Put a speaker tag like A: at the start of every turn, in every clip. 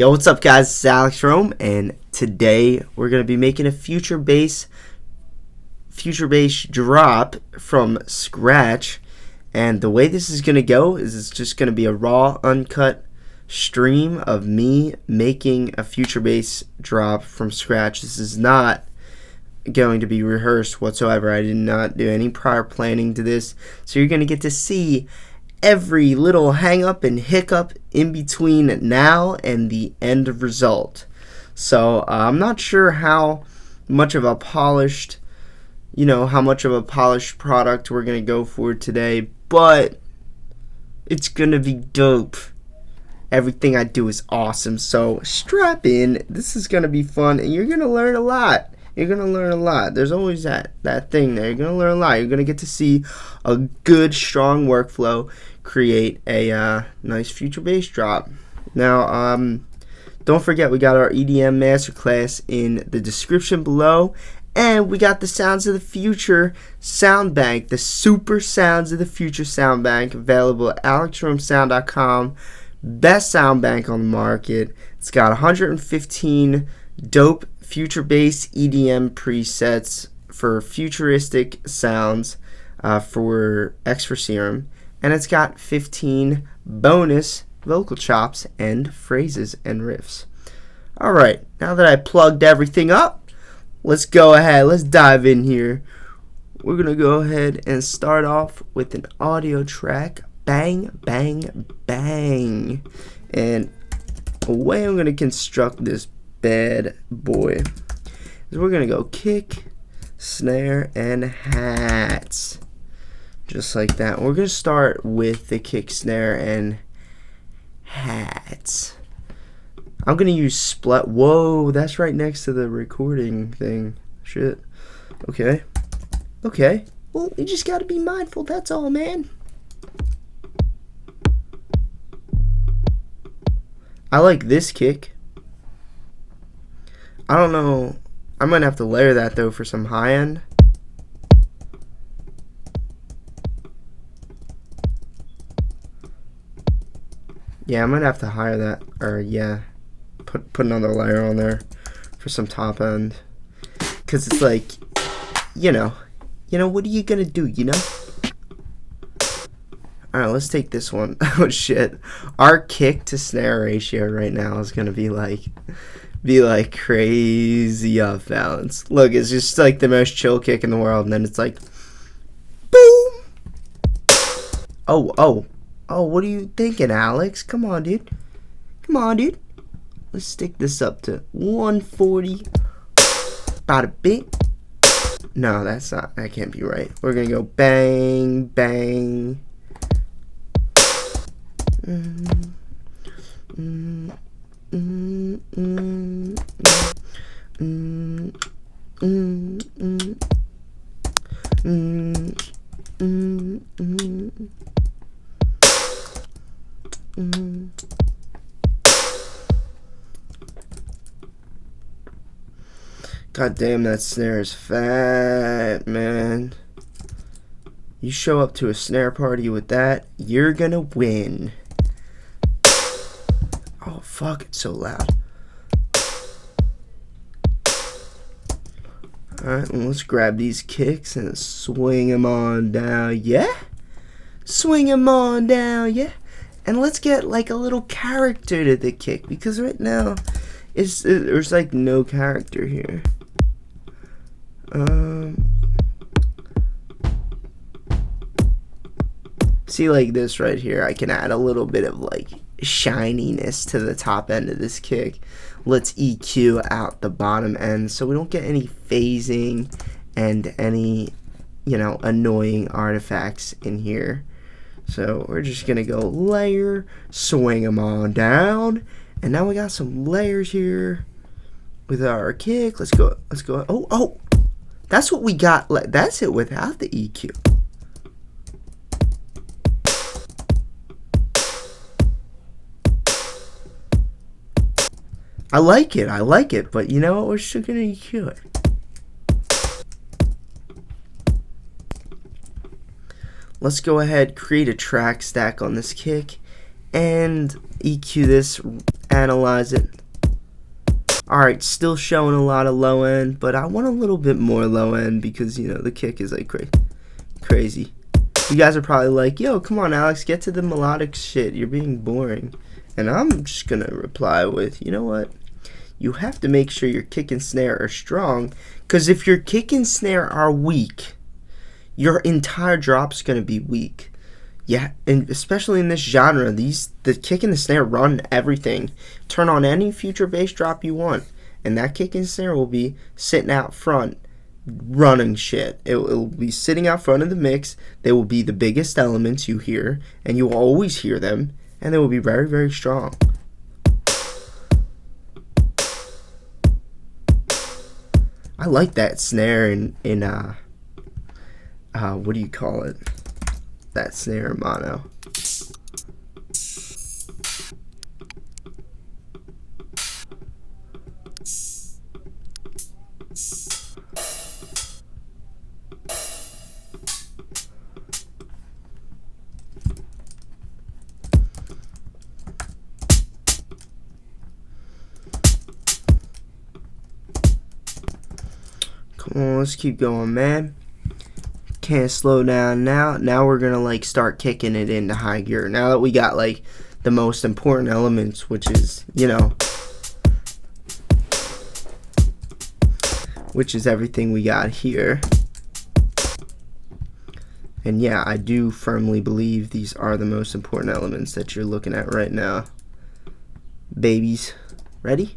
A: Yo, what's up guys, it's Elektron, and today we're going to be making a future bass drop from scratch. And the way this is going to go is it's just going to be a raw, uncut stream of me making a future bass drop from scratch. This is not going to be rehearsed whatsoever. I did not do any prior planning to this, so you're going to get to see every little hang up and hiccup in between now and the end result. So I'm not sure how much of a polished product we're gonna go for today, but it's gonna be dope. Everything I do is awesome, so strap in. This is gonna be fun, and you're gonna learn a lot. There's always that thing there. You're gonna learn a lot. You're gonna get to see a good, strong workflow create a nice future bass drop. Now, don't forget we got our EDM masterclass in the description below, and we got the Sounds of the Future sound bank, the Super Sounds of the Future sound bank, available at elektronsound.com. Best sound bank on the market. It's got 115 dope future bass EDM presets for futuristic sounds for XFER Serum, and it's got 15 bonus vocal chops and phrases and riffs. Alright, now that I plugged everything up, let's go ahead, let's dive in here. We're gonna go ahead and start off with an audio track. Bang, bang, bang. And the way I'm gonna construct this bad boy is we're gonna go kick, snare, and hats, just like that. We're gonna start with the kick, snare, and hats. I'm gonna use split. Whoa, that's right next to the recording thing. Shit. Okay. Well, you just gotta be mindful, that's all, man. I like this kick. I don't know. I might have to layer that though for some high end. Yeah, I might have to hire that, or yeah, put another layer on there for some top end. Cause it's like, you know, what are you gonna do? All right, let's take this one. Oh shit, our kick to snare ratio right now is gonna be like crazy off balance. Look, it's just like the most chill kick in the world, and then it's like, boom. Oh, what are you thinking, Alex? Come on, dude. Let's stick this up to 140. About a bit. No, that can't be right. We're gonna go bang, bang. God damn, that snare is fat, man. You show up to a snare party with that, you're gonna win. Oh fuck, it's so loud. Alright, well, let's grab these kicks and swing them on down, yeah? And let's get like a little character to the kick, because right now there's like no character here. See, like this right here, I can add a little bit of like shininess to the top end of this kick. Let's EQ out the bottom end so we don't get any phasing and any, annoying artifacts in here. So we're just gonna go layer, swing them on down, and now we got some layers here with our kick. Let's go. Oh, that's what we got. That's it without the EQ. I like it, but you know what? We're still gonna EQ it. Let's go ahead, create a track stack on this kick, and EQ this analyze it. Alright, still showing a lot of low end, but I want a little bit more low end because, you know, the kick is like crazy. You guys are probably like, yo, come on, Alex, get to the melodic shit. You're being boring. And I'm just going to reply with, you know what? You have to make sure your kick and snare are strong, because if your kick and snare are weak, your entire drop's going to be weak. Yeah, and especially in this genre, the kick and the snare run everything. Turn on any future bass drop you want, and that kick and snare will be sitting out front, running shit. It will be sitting out front of the mix. They will be the biggest elements you hear, and you will always hear them, and they will be very, very strong. I like that snare in what do you call it? That snare in mono. Come on, let's keep going, man. Can't slow down now. Now we're gonna like start kicking it into high gear. Now that we got like the most important elements, which is, you know, which is everything we got here. And yeah, I do firmly believe these are the most important elements that you're looking at right now. Babies, ready?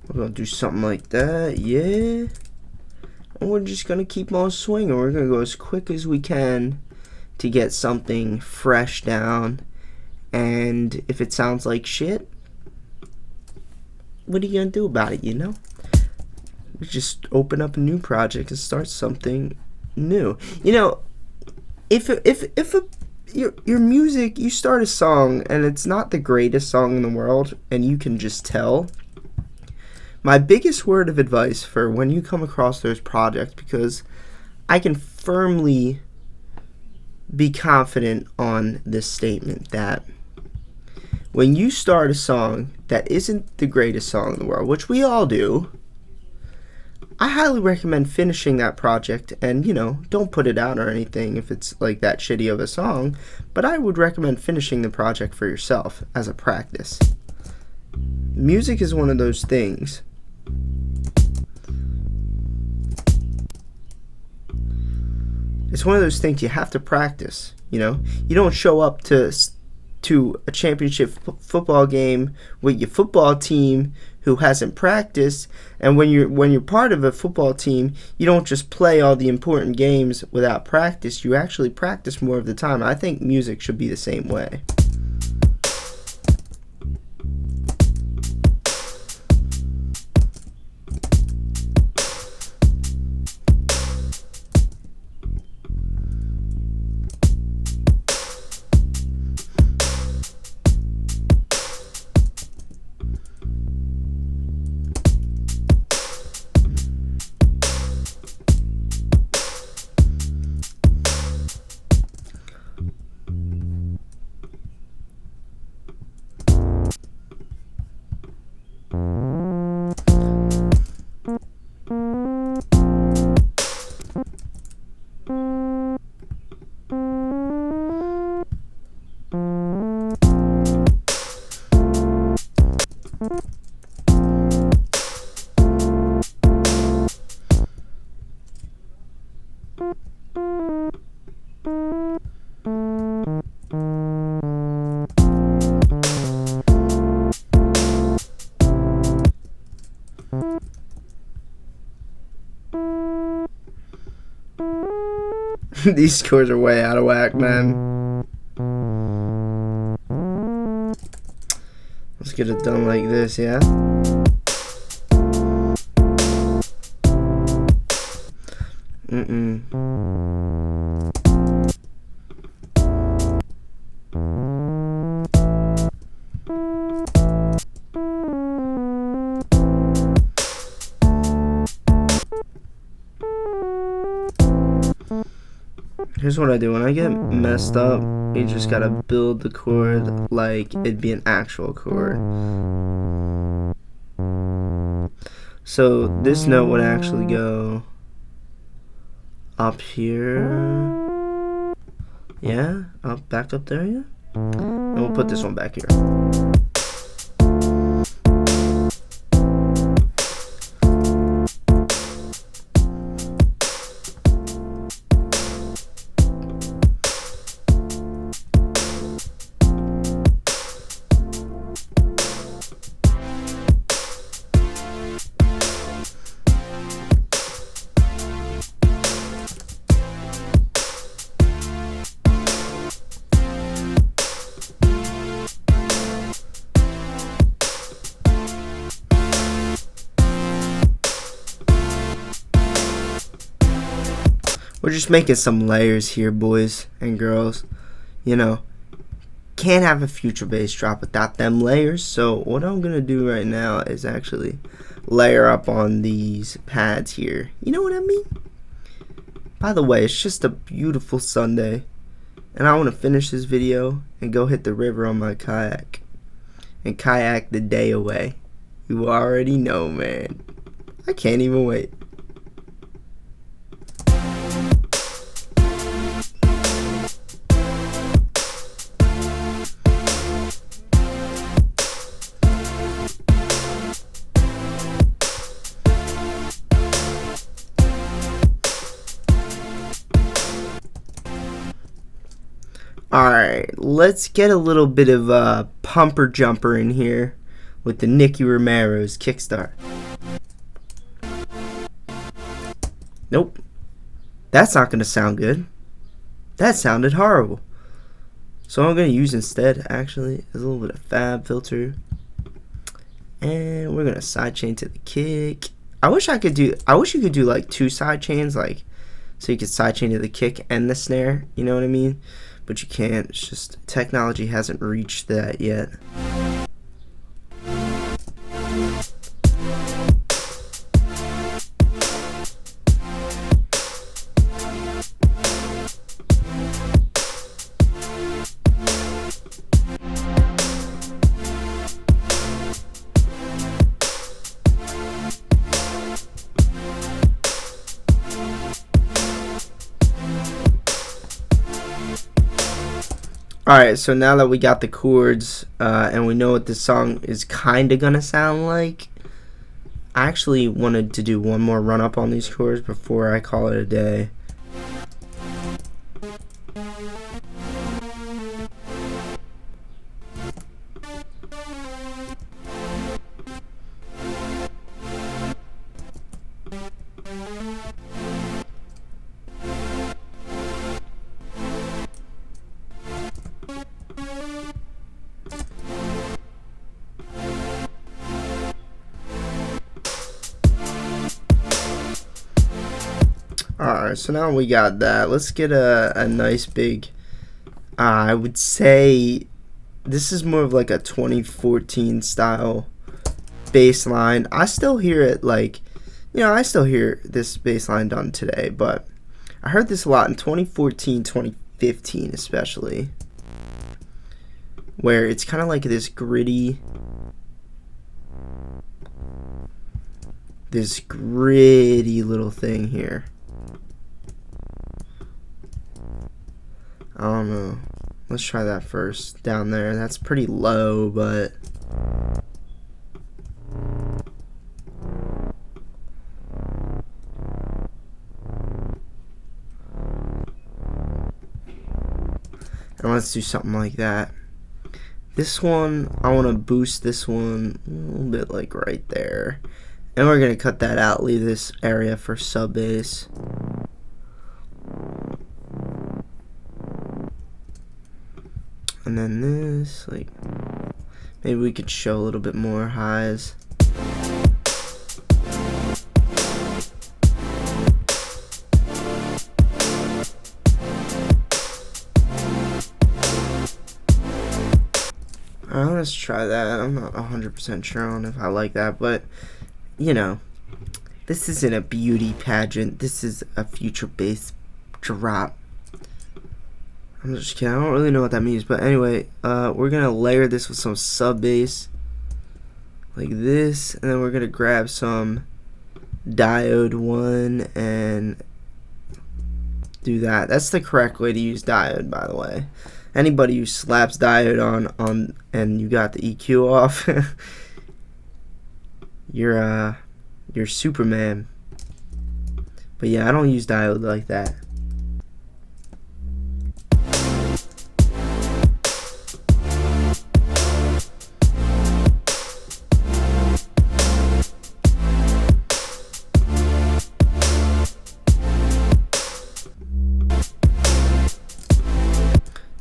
A: We're gonna do something like that, yeah. And we're just gonna keep on swinging. We're gonna go as quick as we can to get something fresh down. And if it sounds like shit, what are you gonna do about it, you know? We just open up a new project and start something new. You know, if your music, you start a song and it's not the greatest song in the world, and you can just tell. My biggest word of advice for when you come across those projects, because I can firmly be confident on this statement, that when you start a song that isn't the greatest song in the world, which we all do, I highly recommend finishing that project. And, you know, don't put it out or anything if it's like that shitty of a song, but I would recommend finishing the project for yourself as a practice. Music is one of those things. It's one of those things you have to practice, you know? You don't show up to a championship football game with your football team who hasn't practiced, and when you're part of a football team, you don't just play all the important games without practice. You actually practice more of the time. I think music should be the same way. These scores are way out of whack, man. Let's get it done like this, yeah? here's what I do when I get messed up. You just gotta build the chord like it'd be an actual chord. So this note would actually go up here. Yeah, back up there, yeah. And we'll put this one back here. We're just making some layers here, boys and girls. You know, can't have a future bass drop without them layers. So what I'm gonna do right now is actually layer up on these pads here. You know what I mean? By the way, it's just a beautiful Sunday, and I want to finish this video and go hit the river on my kayak and kayak the day away. You already know, man. I can't even wait. Alright, let's get a little bit of a pumper jumper in here with the Nicky Romero's kickstart. Nope. That's not going to sound good. That sounded horrible. So what I'm going to use instead, actually, is a little bit of Fab Filter. And we're going to sidechain to the kick. I wish you could do like 2 sidechains, like, so you could sidechain to the kick and the snare, you know what I mean? But you can't. It's just technology hasn't reached that yet. Alright, so now that we got the chords and we know what this song is kind of going to sound like, I actually wanted to do one more run up on these chords before I call it a day. Alright, so now we got that. Let's get a nice big, I would say this is more of like a 2014 style bass line. I still hear it like, you know, I still hear this bass line done today, but I heard this a lot in 2014, 2015 especially, where it's kind of like this gritty little thing here. I don't know. Let's try that first. Down there. That's pretty low, but and let's do something like that. This one, I want to boost this one a little bit, like right there. And we're going to cut that out, leave this area for sub bass. And then this, like, maybe we could show a little bit more highs. Alright, let's try that. I'm not 100% sure on if I like that, but, you know, this isn't a beauty pageant. This is a future bass drop. I'm just kidding. I don't really know what that means, but anyway, we're gonna layer this with some sub bass like this, and then we're gonna grab some diode 1 and do that. That's the correct way to use diode, by the way. Anybody who slaps diode on and you got the EQ off, you're Superman. But yeah, I don't use diode like that.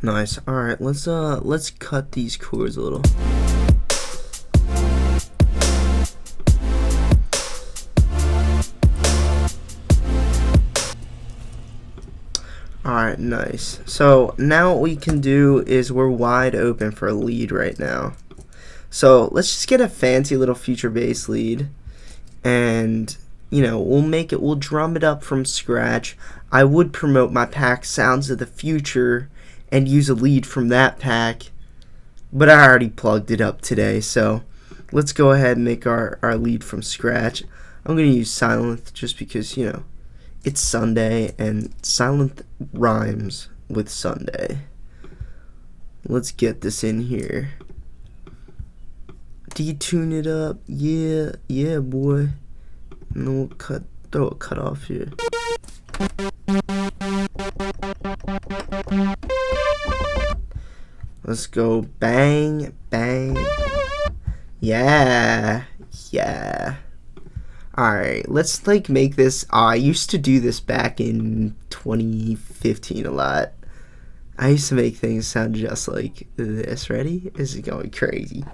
A: Nice. All right, let's cut these chords a little. All right, nice. So now what we can do is we're wide open for a lead right now. So let's just get a fancy little future bass lead, and you know, we'll drum it up from scratch. I would promote my pack Sounds of the Future and use a lead from that pack, but I already plugged it up today, so let's go ahead and make our lead from scratch. I'm going to use Sylenth just because, you know, it's Sunday and Sylenth rhymes with Sunday. Let's get this in here. Detune it up. Yeah, boy. And then we'll throw a cut off here. Let's go bang, bang. Yeah. Alright, let's like make this. I used to do this back in 2015 a lot. I used to make things sound just like this. Ready? This is going crazy.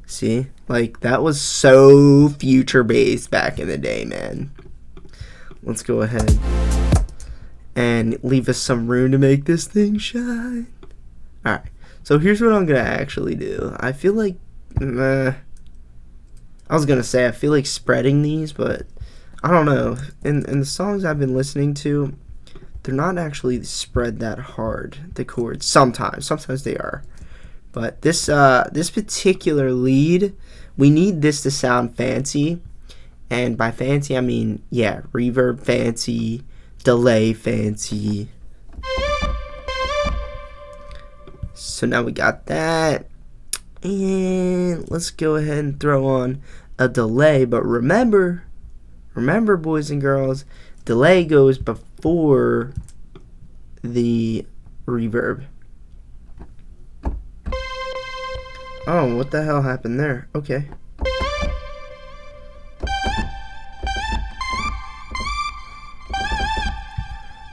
A: See? Like, that was so future based back in the day, man. Let's go ahead and leave us some room to make this thing shine. Alright, so here's what I'm gonna actually do. I feel like, I was gonna say I feel like spreading these, but I don't know. In the songs I've been listening to, they're not actually spread that hard, the chords. Sometimes they are. But this particular lead, we need this to sound fancy, and by fancy I mean, yeah, reverb fancy, delay fancy. So now we got that, and let's go ahead and throw on a delay. But remember, boys and girls, delay goes before the reverb. Oh, what the hell happened there? Okay.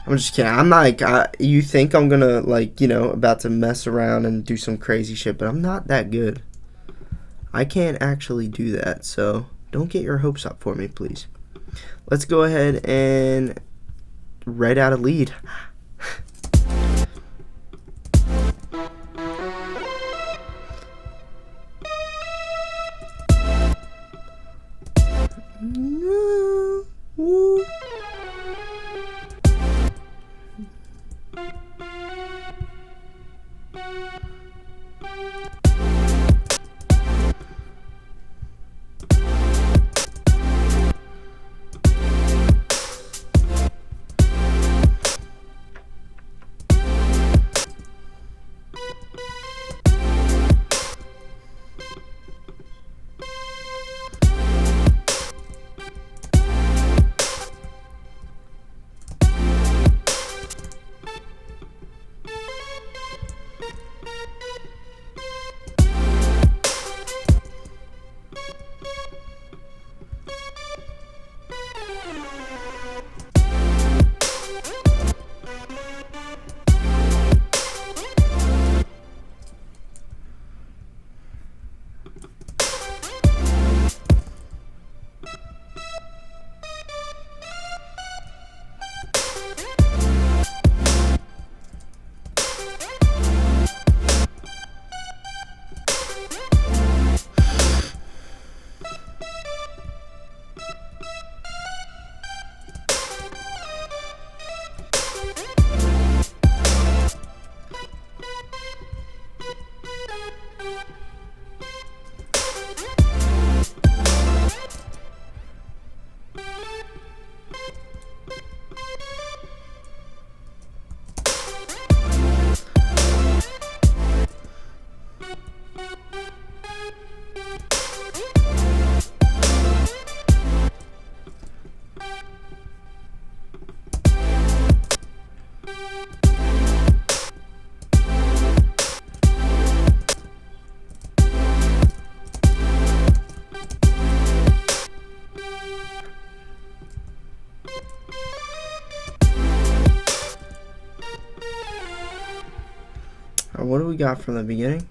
A: I'm just kidding. I'm not like, you think I'm gonna, like, you know, about to mess around and do some crazy shit, but I'm not that good. I can't actually do that, so don't get your hopes up for me, please. Let's go ahead and write out a lead. got from the beginning.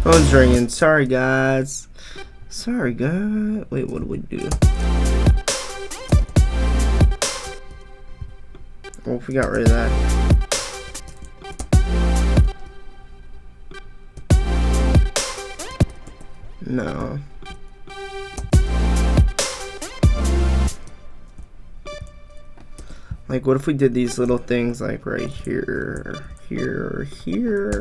A: Phone's ringing. Sorry, guys. Sorry, guys. Wait, what do we do? What if we got rid of that? No. Like, what if we did these little things like right here, here, here?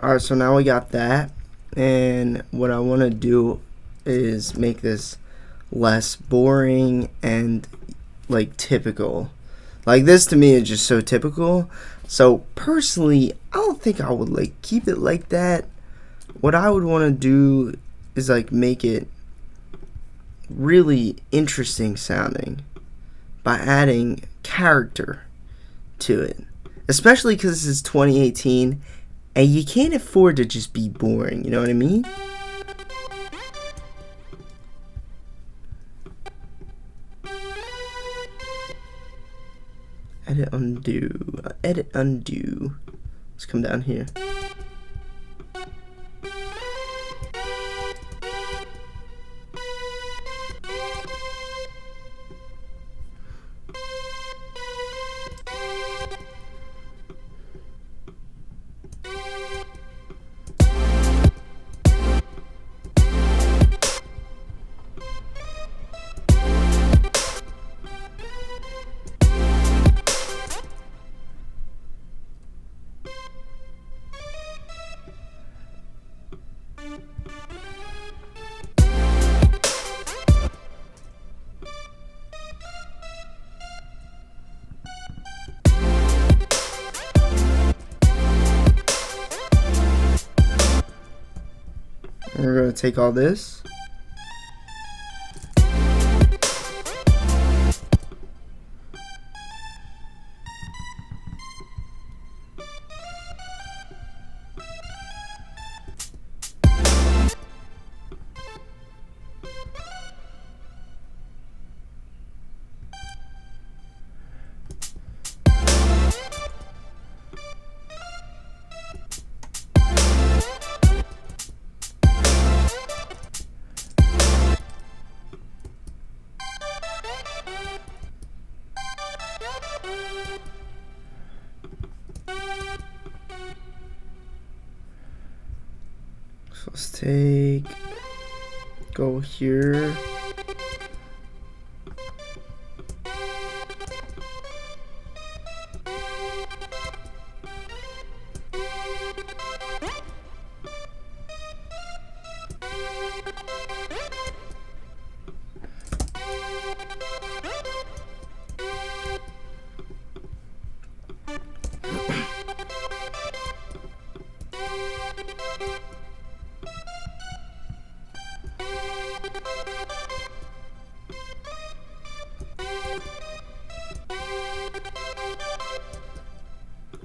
A: Alright, so now we got that, and what I want to do is make this less boring and like typical. Like, this to me is just so typical. So personally, I don't think I would like keep it like that. What I would want to do is like make it really interesting sounding by adding character to it, especially because this is 2018 and you can't afford to just be boring, you know what I mean? Edit, undo, edit, undo. Let's come down here. We're going to take all this. So let's take, go here.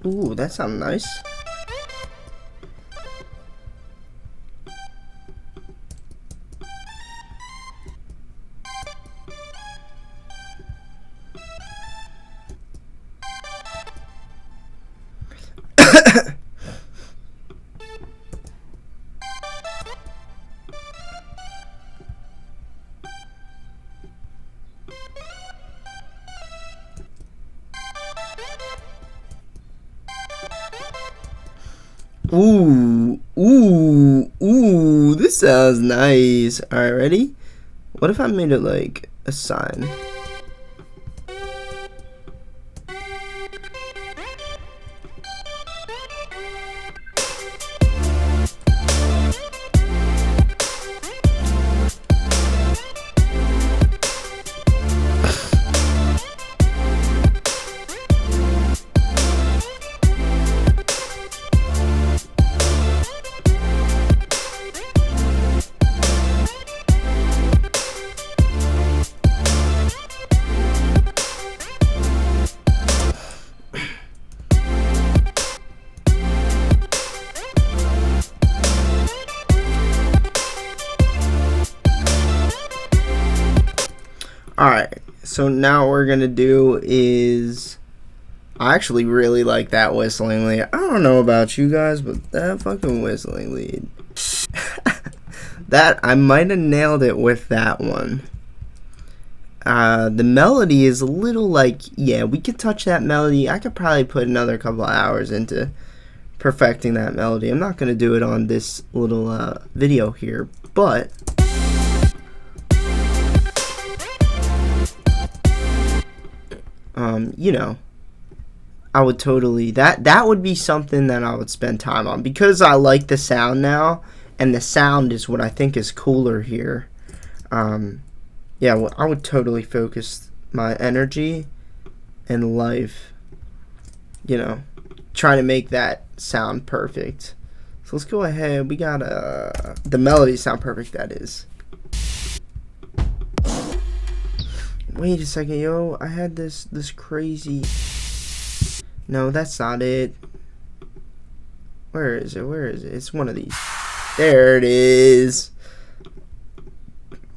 A: Ooh, that sounds nice. Ooh, this sounds nice. Alright, ready? What if I made it like a sign? Alright, so now what we're gonna do is, I actually really like that whistling lead. I don't know about you guys, but that fucking whistling lead. That, I might have nailed it with that one. The melody is a little like, yeah, we could touch that melody. I could probably put another couple of hours into perfecting that melody. I'm not gonna do it on this little video here, but you know, I would totally, that would be something that I would spend time on, because I like the sound now, and the sound is what I think is cooler here. Yeah, well, I would totally focus my energy and life, you know, trying to make that sound perfect. So let's go ahead, we got the melody sound perfect, that is. Wait a second, yo, I had this crazy, no, that's not it. Where is it? It's one of these. There it is.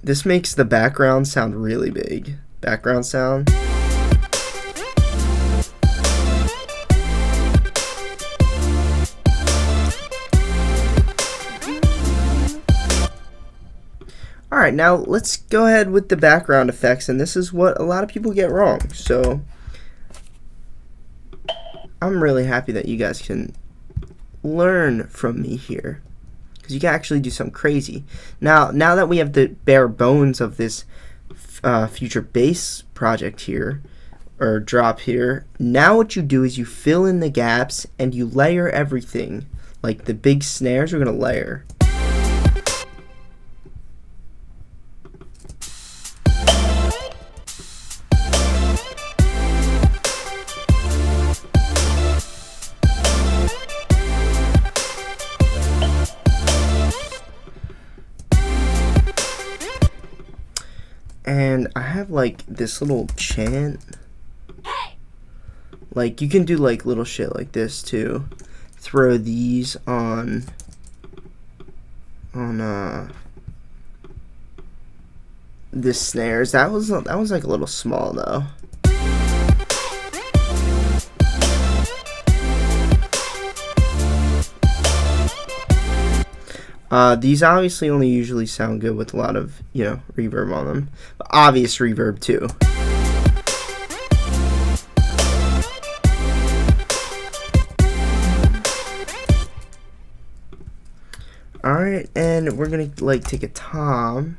A: This makes the background sound really big. Background sound. Alright, now let's go ahead with the background effects, and this is what a lot of people get wrong. So I'm really happy that you guys can learn from me here, because you can actually do something crazy. Now that we have the bare bones of this future bass project here, or drop here, now what you do is you fill in the gaps and you layer everything. Like the big snares, we're gonna layer. And I have like this little chant. Like you can do like little shit like this too. Throw these on the snares. That was like a little small though. These obviously only usually sound good with a lot of, you know, reverb on them. But obvious reverb too. Alright, and we're gonna like take a tom.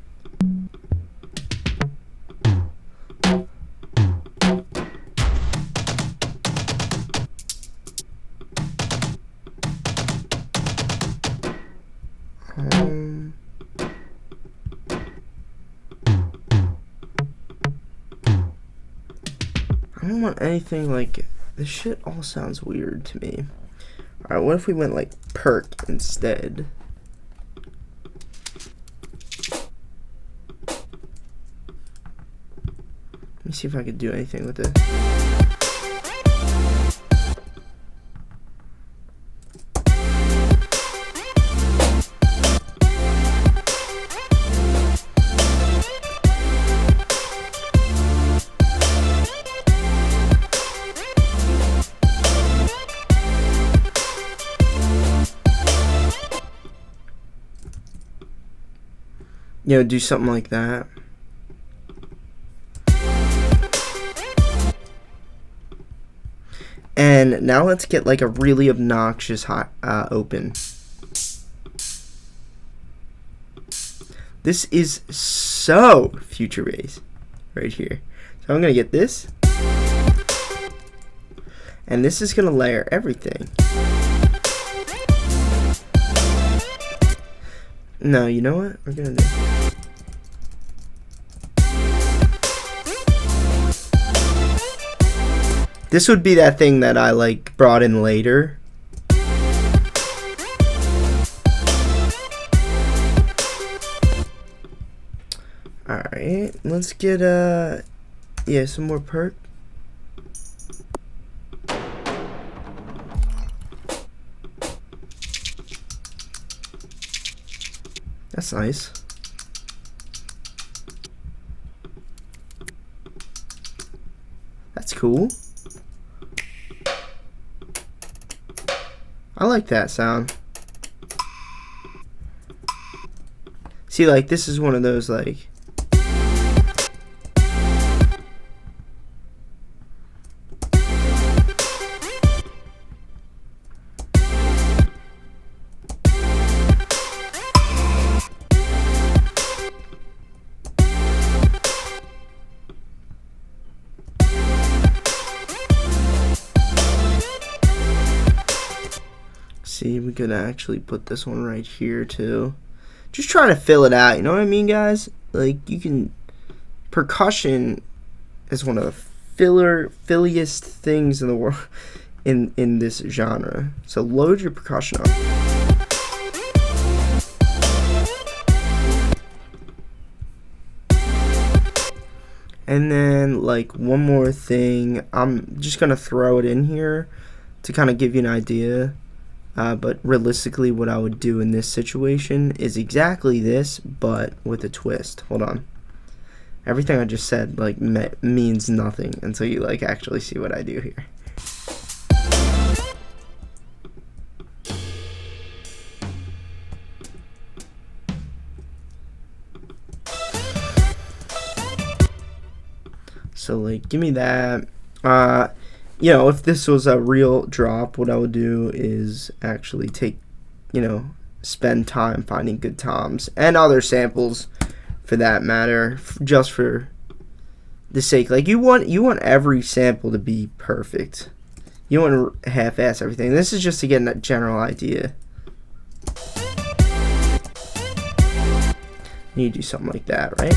A: I don't want anything like, this shit all sounds weird to me. Alright, what if we went like perk instead? Let me see if I could do anything with it. You know, do something like that. And And now let's get like a really obnoxious high, open. This is so future bass right here. So I'm gonna get this, and this is gonna layer everything. No, you know what we're gonna do? This would be that thing that I like brought in later. Alright, let's get yeah, some more perk. That's nice. That's cool. I like that sound. See, like, this is one of those, like, see, we could actually put this one right here too. Just trying to fill it out, you know what I mean, guys? Like, you can, percussion is one of the filliest things in the world in this genre. So load your percussion up. And then, like, one more thing, I'm just gonna throw it in here to kind of give you an idea. But realistically, what I would do in this situation is exactly this, but with a twist. Hold on. Everything I just said, like, means nothing until you, like, actually see what I do here. So, like, give me that. You know, if this was a real drop, what I would do is actually take, you know, spend time finding good toms and other samples for that matter, just for the sake. Like, you want every sample to be perfect. You want to half-ass everything. This is just to get a general idea. You do something like that, right?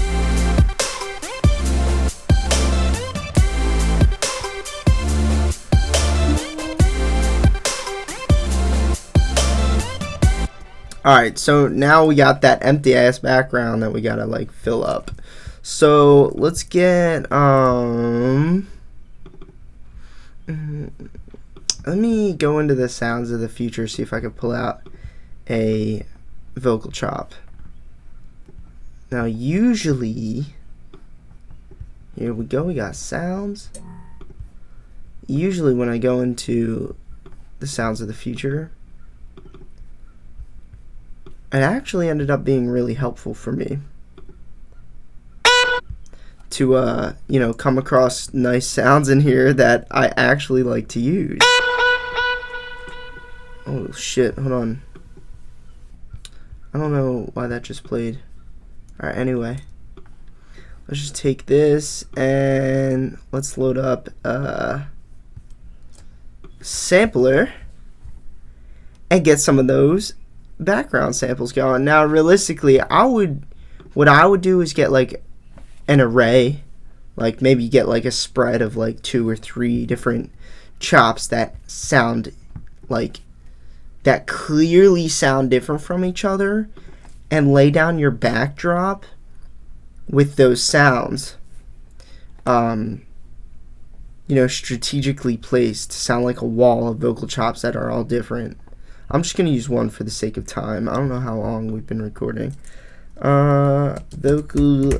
A: Alright, so now we got that empty ass background that we gotta like fill up. So let's get let me go into the sounds of the future, see if I can pull out a vocal chop. Now usually, here we go, we got sounds. Usually when I go into the sounds of the future, it actually ended up being really helpful for me to, you know, come across nice sounds in here that I actually like to use. Oh shit, hold on. I don't know why that just played. Alright, anyway. Let's just take this and let's load up a sampler and get some of those background samples going. Now realistically, what I would do is get like an array, like maybe get like a spread of like 2 or 3 different chops that sound like, that clearly sound different from each other, and lay down your backdrop with those sounds, you know, strategically placed to sound like a wall of vocal chops that are all different. I'm just going to use one for the sake of time. I don't know how long we've been recording. Vocal.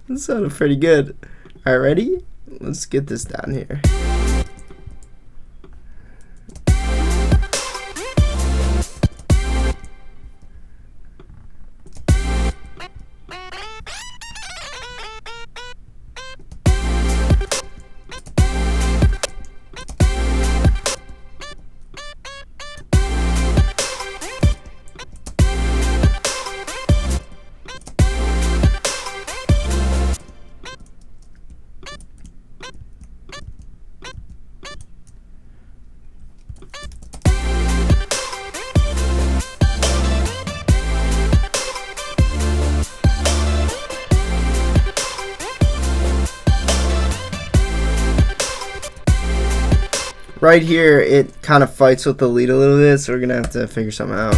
A: That sounded pretty good. Alright, ready? Let's get this down here. right here it kind of fights with the lead a little bit, so we're gonna have to figure something out.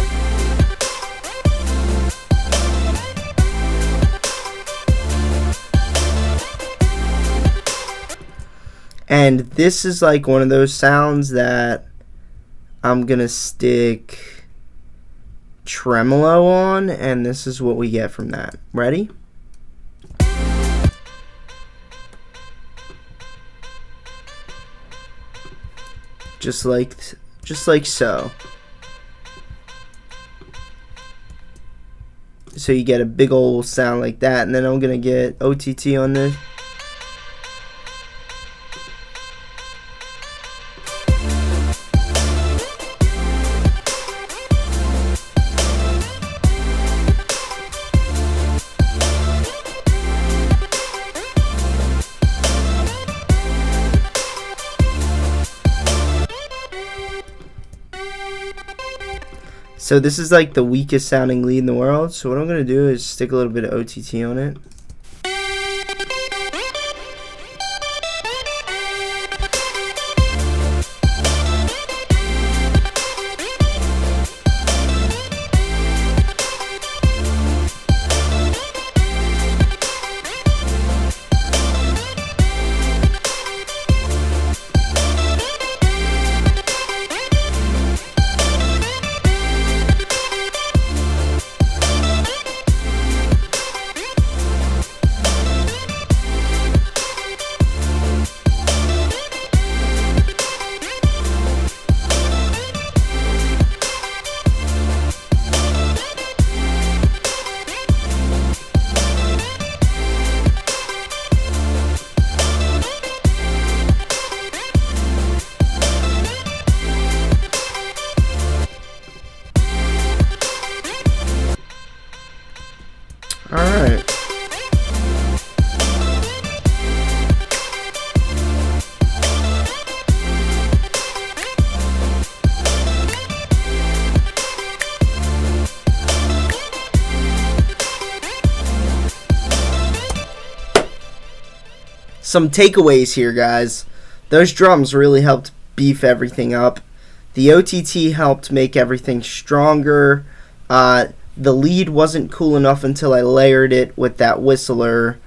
A: And this is like one of those sounds that I'm gonna stick tremolo on, and this is what we get from that. Ready? Just like so. So you get a big old sound like that, and then I'm gonna get OTT on this. So this is like the weakest sounding lead in the world. So what I'm going to do is stick a little bit of OTT on it. Alright. Some takeaways here, guys. Those drums really helped beef everything up. The OTT helped make everything stronger. The lead wasn't cool enough until I layered it with that whistler.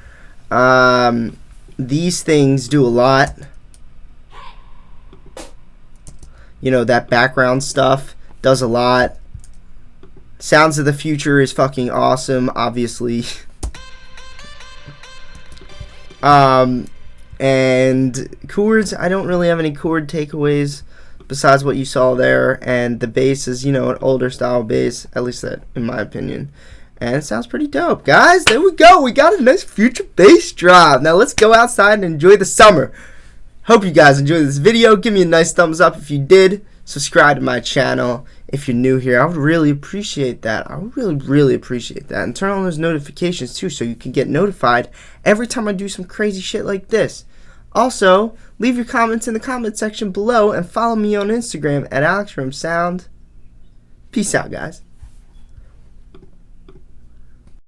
A: These things do a lot. You know, that background stuff does a lot. Sounds of the Future is fucking awesome, obviously. And chords, I don't really have any chord takeaways besides what you saw there, and the bass is, you know, an older style bass, at least that in my opinion, and it sounds pretty dope. Guys, there we go, we got a nice Future bass drop. Now let's go outside and enjoy the summer. Hope you guys enjoyed this video. Give me a nice thumbs up if you did. Subscribe to my channel if you're new here. I would really appreciate that. I would really appreciate that. And turn on those notifications too, so you can get notified every time I do some crazy shit like this. Also, leave your comments in the comment section below and follow me on Instagram at AlexFromSound. Peace out, guys.